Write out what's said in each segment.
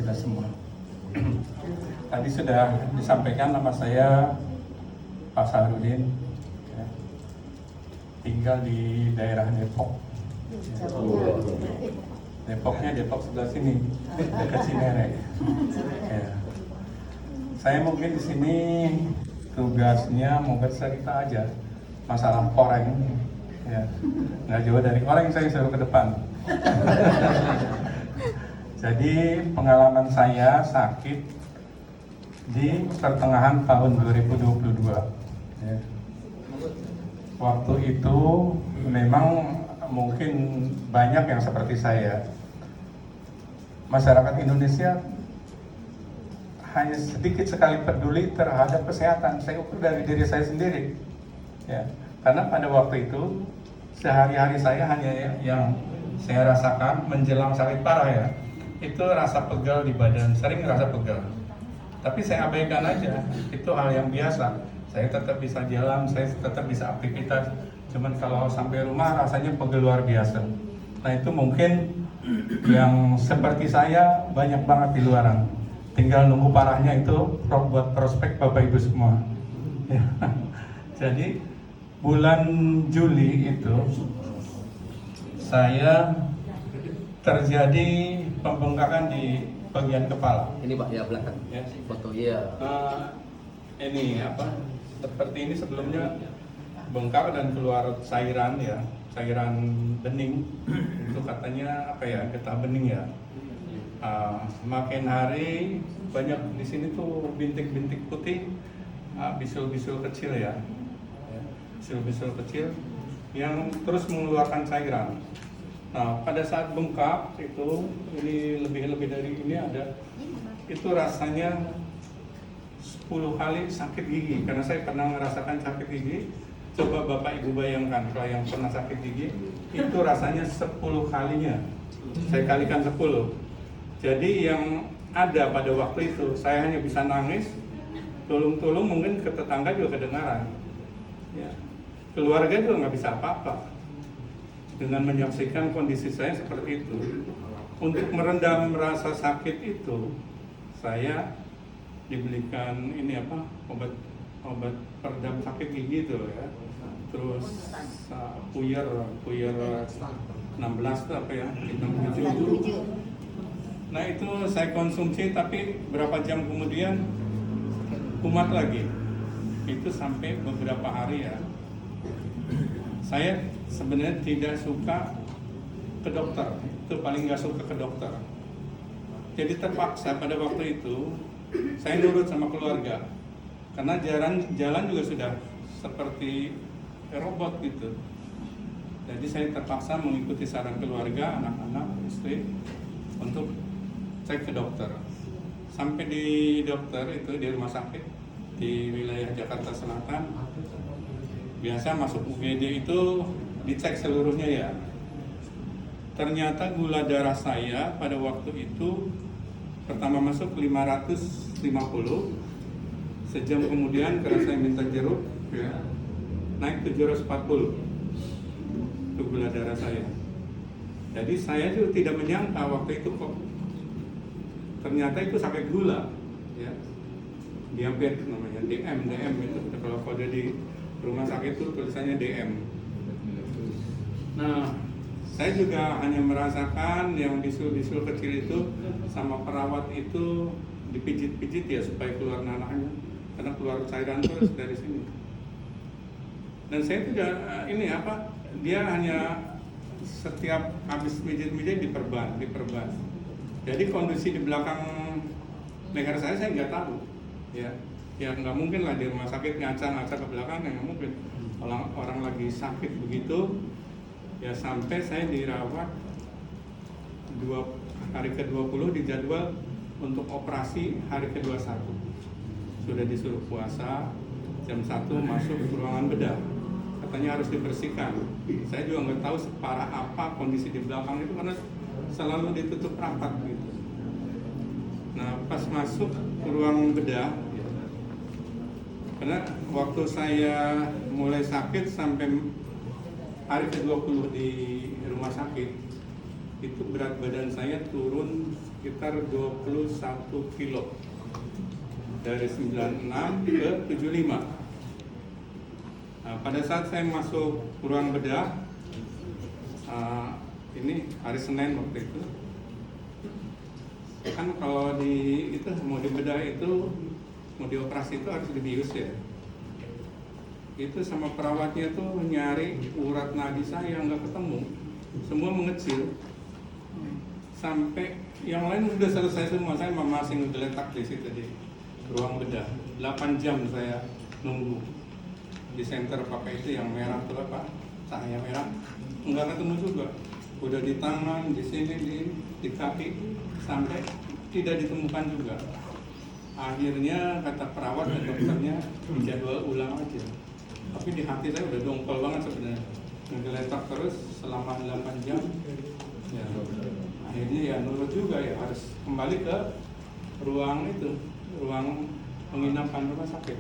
Alhamdulillah semua. Tadi sudah disampaikan nama saya Pak Saharudin, ya. Tinggal di daerah Depok. Depoknya Depok sebelah sini, dekat Cinere. Ya. Saya mungkin di sini tugasnya mau bercerita aja masalah koreng, ya. Nggak jauh dari koreng saya suruh ke depan. Jadi pengalaman saya sakit di pertengahan tahun 2022. Ya. Waktu itu memang mungkin banyak yang seperti saya. Masyarakat Indonesia hanya sedikit sekali peduli terhadap kesehatan. Saya ukur dari diri saya sendiri. Ya. Karena pada waktu itu sehari-hari saya hanya yang saya rasakan menjelang sakit parah ya. Itu rasa pegal di badan, sering rasa pegal. Tapi saya abaikan aja, itu hal yang biasa. Saya tetap bisa jalan, saya tetap bisa aktivitas. Cuman kalau sampai rumah rasanya pegel luar biasa. Nah itu mungkin yang seperti saya banyak banget di luaran. Tinggal nunggu parahnya itu buat prospek Bapak Ibu semua. Ya. Jadi bulan Juli itu saya terjadi pembengkakan di bagian kepala. Ini Pak ya belakang. Ya. Foto iya. Ini apa? Seperti ini sebelumnya bengkak dan keluar cairan ya, cairan bening. Itu katanya apa ya? Getah bening ya. Makin hari banyak di sini tuh bintik-bintik putih, bisul-bisul kecil ya, bisul-bisul kecil yang terus mengeluarkan cairan. Nah, pada saat bengkak itu, ini lebih dari ini ada, itu rasanya 10 kali sakit gigi. Karena saya pernah merasakan sakit gigi. Coba Bapak Ibu bayangkan, kalau yang pernah sakit gigi, itu rasanya 10 kalinya. Saya kalikan 10. Jadi yang ada pada waktu itu, saya hanya bisa nangis, tolong-tolong mungkin ke tetangga juga kedengaran. Ya. Keluarga juga nggak bisa apa-apa. Dengan menyaksikan kondisi saya seperti itu, untuk meredam rasa sakit itu, saya dibelikan ini apa, obat peredam sakit gigi itu ya, terus puyer 16 itu apa ya, 67. Nah itu saya konsumsi, tapi berapa jam kemudian kumat lagi, itu sampai beberapa hari ya. Saya sebenarnya tidak suka ke dokter, itu paling nggak suka ke dokter. Jadi terpaksa pada waktu itu saya nurut sama keluarga, karena jalan juga sudah seperti robot gitu. Jadi saya terpaksa mengikuti saran keluarga, anak-anak, istri untuk cek ke dokter. Sampai di dokter itu di rumah sakit di wilayah Jakarta Selatan. Biasa masuk UGD itu dicek seluruhnya ya. Ternyata gula darah saya pada waktu itu pertama masuk 550, sejam kemudian karena saya minta jeruk ya, naik 740 itu gula darah saya. Jadi saya juga tidak menyangka waktu itu kok ternyata itu sampai gula ya. Diabetes namanya, DM itu kalau kode di rumah sakit itu tulisannya DM. Nah, saya juga hanya merasakan yang bisul-bisul kecil itu sama perawat itu dipijit-pijit ya supaya keluar nanahnya, karena keluar cairan terus dari sini. Dan saya tidak ini apa, dia hanya setiap habis pijit-pijit diperban. Jadi kondisi di belakang leher saya nggak tahu, ya. Ya nggak mungkin lah di rumah sakit ngaca ke belakang, nggak mungkin. Orang lagi sakit begitu, ya sampai saya dirawat hari ke-20 dijadwal untuk operasi hari ke-21. Sudah disuruh puasa, jam 1 masuk ke ruangan bedah. Katanya harus dibersihkan. Saya juga nggak tahu separah apa kondisi di belakang itu karena selalu ditutup rapat gitu. Nah pas masuk ke ruang bedah, karena waktu saya mulai sakit sampai hari ke-20 di rumah sakit, itu berat badan saya turun sekitar 21 kilo dari 96 ke 75. Nah, pada saat saya masuk ruang bedah, ini hari Senin waktu itu, kan kalau mau dibedah itu, mau dioperasi itu harus dibius ya. Itu sama perawatnya tuh nyari urat nadi saya nggak ketemu, semua mengecil. Sampai yang lain udah selesai semua, saya masih ngegeletak di situ di ruang bedah. 8 jam saya nunggu di center pakai itu yang merah tuh apa, cahaya merah, nggak ketemu juga. Udah di tangan, di sini, di kaki, sampai tidak ditemukan juga. Akhirnya kata perawat dan dokternya jadwal ulang aja. Tapi di hati saya udah dongkol banget sebenarnya, ngegeletak terus selama 8 jam. Ya, akhirnya ya nurut juga ya, harus kembali ke ruang penginapan rumah sakit.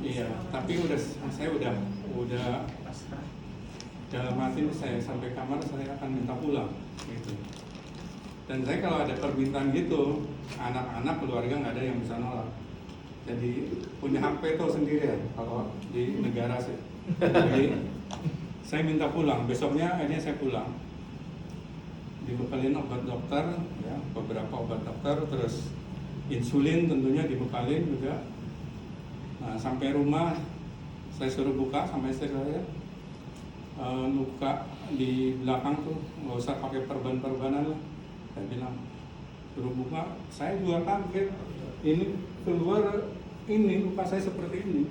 Iya, tapi saya udah dalam hati saya sampai kamar saya akan minta pulang gitu. Dan saya kalau ada permintaan gitu, anak-anak keluarga nggak ada yang bisa nolak. Jadi punya hak veto sendiri ya kalau di negara saya. Jadi saya minta pulang, besoknya akhirnya saya pulang. Dibekalin obat dokter, ya, beberapa obat dokter, terus insulin tentunya dibekalin juga. Nah, sampai rumah saya suruh buka sama istri saya, luka di belakang tuh nggak usah pakai perban-perbanan lah. Saya bilang suruh buka, saya juga kaget. Ini keluar ini luka saya seperti ini,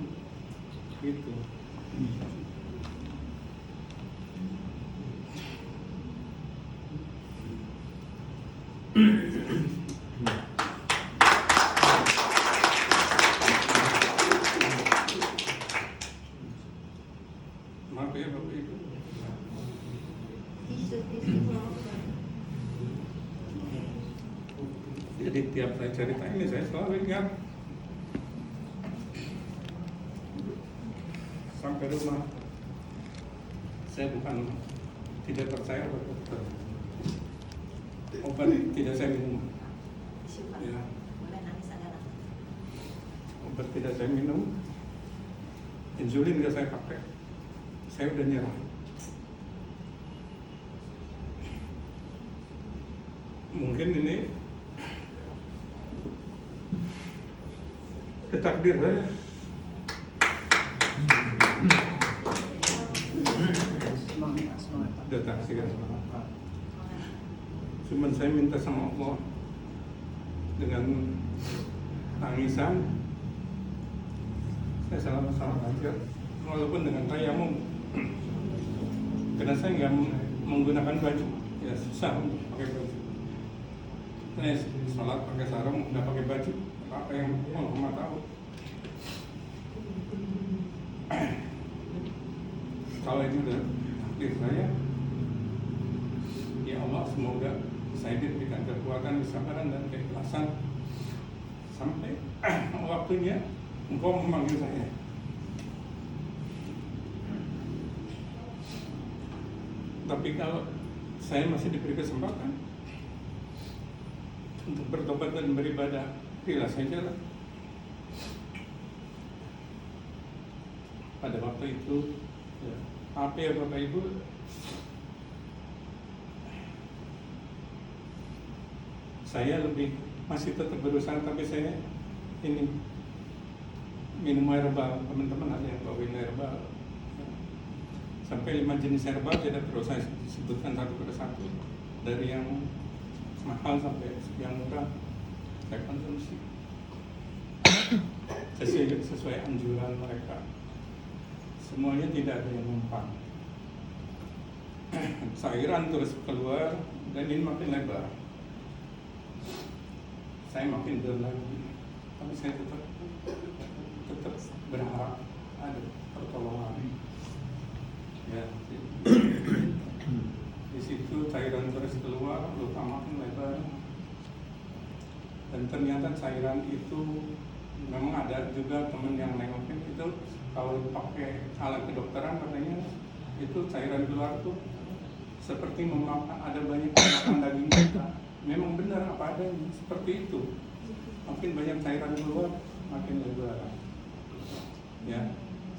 gitu. Maaf ya Bapak Ibu. Jadi tiap saya cerita ini saya selalu ingat. Sampai rumah saya bukan tidak percaya obat dokter, obat tidak saya minum ya. Obat tidak saya minum, insulin tidak saya pakai, saya udah nyerah. Mungkin ini takdir saya. Datang sih kan. Cuman saya minta sama Allah dengan tangisan, saya salam aja, walaupun dengan tayamum, karena saya nggak menggunakan baju, ya susah pakai baju. Saya sholat pakai sarung, nggak pakai baju, apa yang Allah tahu. Kalau itu udah takdir saya, ya Allah, semoga saya diberikan kekuatan, kesabaran dan keikhlasan sampai waktunya Engkau memanggil saya. Tapi kalau saya masih diberi kesempatan untuk bertobat dan beribadah, pilih saja lah. Pada waktu itu, ya, apa ya Bapak Ibu, saya masih tetap berusaha, tapi saya ini minum herbal. Teman-teman ada yang bawain herbal, sampai 5 jenis herbal, tidak perlu saya sebutkan satu persatu, dari yang mahal sampai yang murah saya konsumsi sesuai anjuran mereka. Semuanya tidak ada yang mempan. Cairan terus keluar dan ini makin lebar. Saya makin down lagi, tapi saya tetap berharap ada pertolongan. Ya, di situ cairan terus keluar, luka makin lebar, dan ternyata cairan itu memang ada juga teman yang nengokin itu, kalau pakai alat kedokteran katanya itu cairan keluar tuh seperti memakan, ada banyak memakan daging kita. memang benar apa adanya seperti itu. Makin banyak cairan keluar, makin lebar. Ya,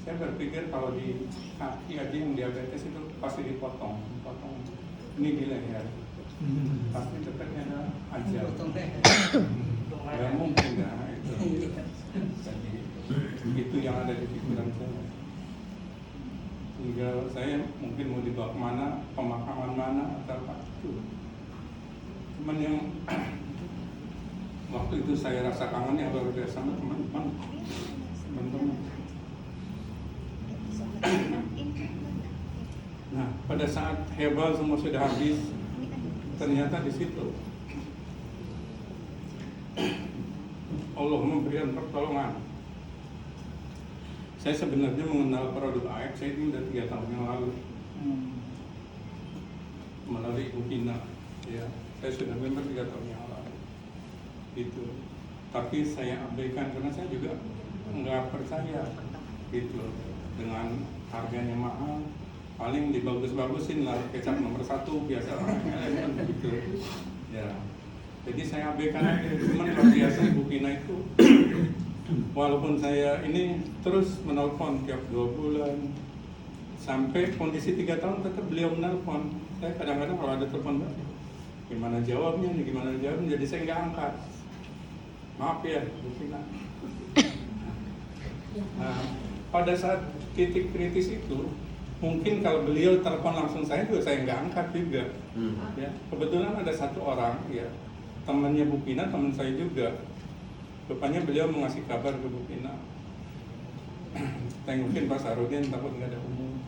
saya berpikir kalau di kaki aja yang diabetes itu pasti dipotong. Ini di leher, pasti dekatnya ada ajal. Gak mungkin ya itu. Jadi itu yang ada di pikiran saya. Sehingga saya mungkin mau dibawa kemana, pemakaman mana atau apa itu. Cuman yang waktu itu saya rasa kangen yang luar biasa sama teman-teman. Nah, pada saat herbal semua sudah habis, ternyata di situ Allah memberikan pertolongan. Saya sebenarnya mengenal produk AF saya itu sudah 3 tahun yang lalu melalui Ibu Pina. Ya, saya sudah member 3 tahun yang lalu. Itu. Tapi saya abaikan karena saya juga nggak percaya gitu dengan harganya mahal. Paling dibagus-bagusin lah, kecap nomor 1 biasa orang gitu. Ya. Jadi saya abaikan aja, cuman luar biasa Ibu Pina itu. Walaupun saya ini terus menelpon tiap 2 bulan sampai kondisi 3 tahun tetap beliau menelpon. Saya kadang-kadang kalau ada telepon gimana jawabnya, jadi saya nggak angkat. Maaf ya, Bu Pina. Nah, pada saat titik kritis itu, mungkin kalau beliau telepon langsung saya juga saya nggak angkat juga. Ya, kebetulan ada satu orang, ya, temannya Bu Pina, teman saya juga. Rupanya beliau mengasih kabar ke Bu Pina. Tengokin Pak Harudin, takut nggak ada umum.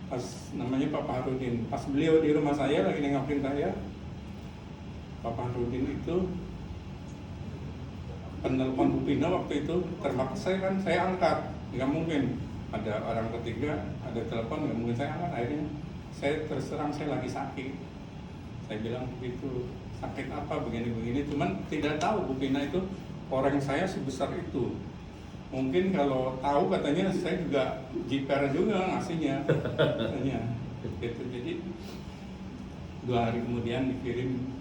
Pas namanya Pak Harudin. Pas beliau di rumah saya lagi nengokin saya, Pak Harudin itu penelpon Bu Pina waktu itu terpaksa kan saya angkat. Nggak mungkin ada orang ketiga, ada telepon, nggak mungkin saya angkat. Akhirnya saya terus terang saya lagi sakit. Saya bilang begitu, sakit apa begini-begini. Cuman tidak tahu Bu Pina itu orang saya sebesar itu. Mungkin kalau tahu katanya saya juga jiper juga ngasihnya. Katanya. Gitu. Jadi 2 hari kemudian dikirim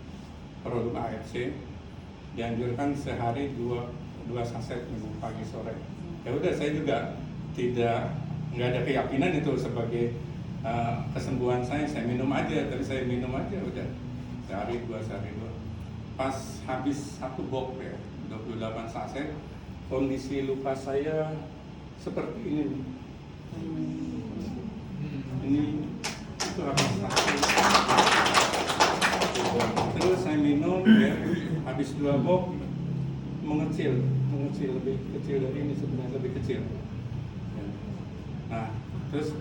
produk AFC. Dianjurkan sehari 2 saset minum pagi sore. Ya udah, saya juga nggak ada keyakinan itu sebagai kesembuhan saya minum aja. Tadi saya minum aja udah sehari 2. Pas habis 1 box ya 28 saset, kondisi luka saya seperti ini. Ini itu habis 1. Terus saya minum ya, habis 2 box mengecil lebih kecil dari ini, sebenarnya lebih kecil. Ya. Nah, terus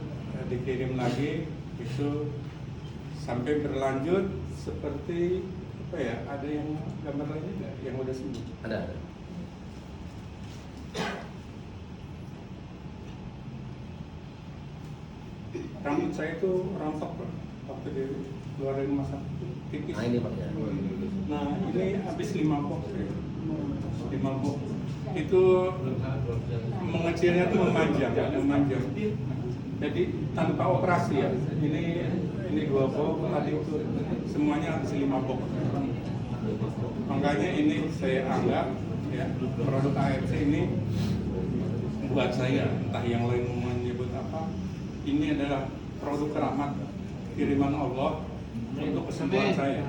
dikirim lagi itu sampai berlanjut seperti apa ya? Ada yang gambar lagi nggak yang udah sembuh? Ada. Rambut saya itu rontok Pak, waktu di keluar dari rumah sakit tipis. Nah ini Pak ya. Nah ini habis 5 box ya. 5 box itu mengecilnya tuh memanjang. Jadi tanpa operasi ya. Ini 2 box, tadi itu semuanya habis 5 box. Makanya ini saya anggap ya, produk AFC ini buat saya, entah yang lain menyebut apa, ini adalah produk rahmat kiriman Allah untuk kesembuhan saya.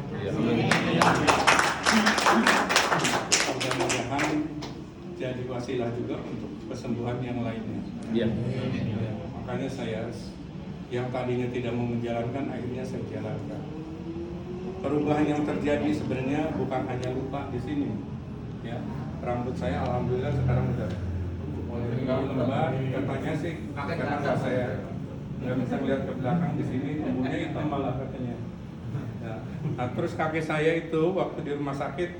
Mudah-mudahan jadi wasilah juga untuk kesembuhan yang lainnya. Iya. Ya, makanya saya yang tadinya tidak mau menjalankan, akhirnya saya jalankan. Perubahan yang terjadi sebenarnya bukan hanya luka di sini. Ya, rambut saya alhamdulillah sekarang udah mulai lebat. Katanya sih karena saya nggak bisa lihat ke belakang di sini, umurnya hitam malah katanya. Ya. Nah, terus kakek saya itu waktu di rumah sakit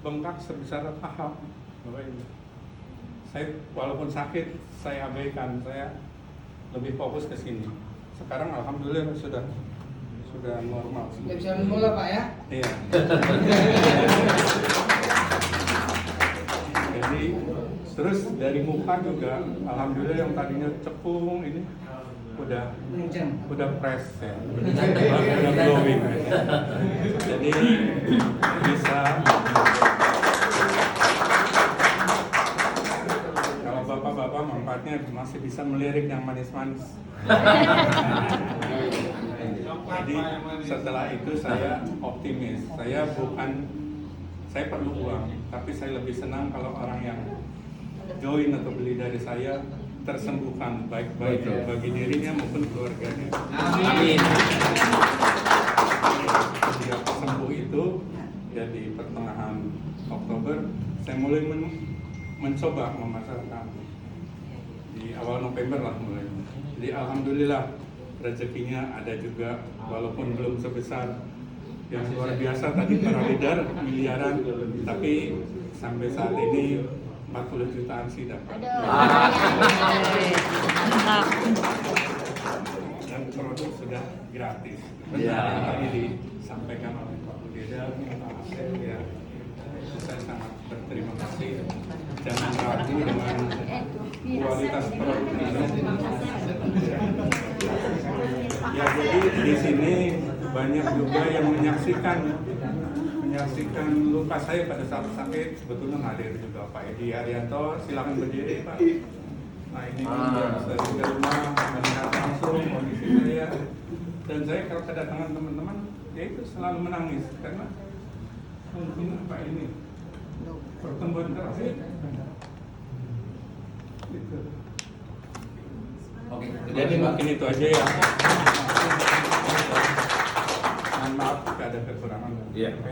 bengkak sebesar paha. Bapak Ibu. Saya walaupun sakit saya abaikan, saya lebih fokus ke sini. Sekarang alhamdulillah sudah normal. Sudah bisa mulai Pak ya? Iya. Jadi terus dari muka juga alhamdulillah yang tadinya cekung ini udah fresh ya, udah glowing. Jadi bisa kalau bapak-bapak manfaatnya masih bisa melirik yang manis-manis. Jadi setelah itu saya optimis. Saya perlu uang, tapi saya lebih senang kalau orang yang join atau beli dari saya tersembuhkan baik bagi dirinya maupun keluarganya. Amin. Dia sembuh itu jadi pertengahan Oktober saya mulai mencoba memasarkan di awal November lah mulai. Jadi alhamdulillah rezekinya ada juga walaupun belum sebesar yang luar biasa tadi para leader miliaran, tapi sampai saat ini 40 jutaan sih dapat. Mantap. Dan produk sudah gratis. Ya. Tadi disampaikan oleh Pak Budeda, Pak Asep, ya. Saya sangat berterima kasih. Jangan ragu dengan kualitas produk ini. Ya, jadi di sini banyak juga yang menyaksikan luka saya pada saat sakit. Sebetulnya hadir juga Pak Edi Arianto, silakan berdiri Pak. Nah ini dari rumah melihat langsung kondisi saya, dan saya kalau kedatangan teman-teman ya itu selalu menangis karena mungkin apa ini pertumbuhan terakhir. Gitu. Oke, Jadi mungkin itu aja ya. Mohon maaf jika ada kekurangan. Iya. Oke.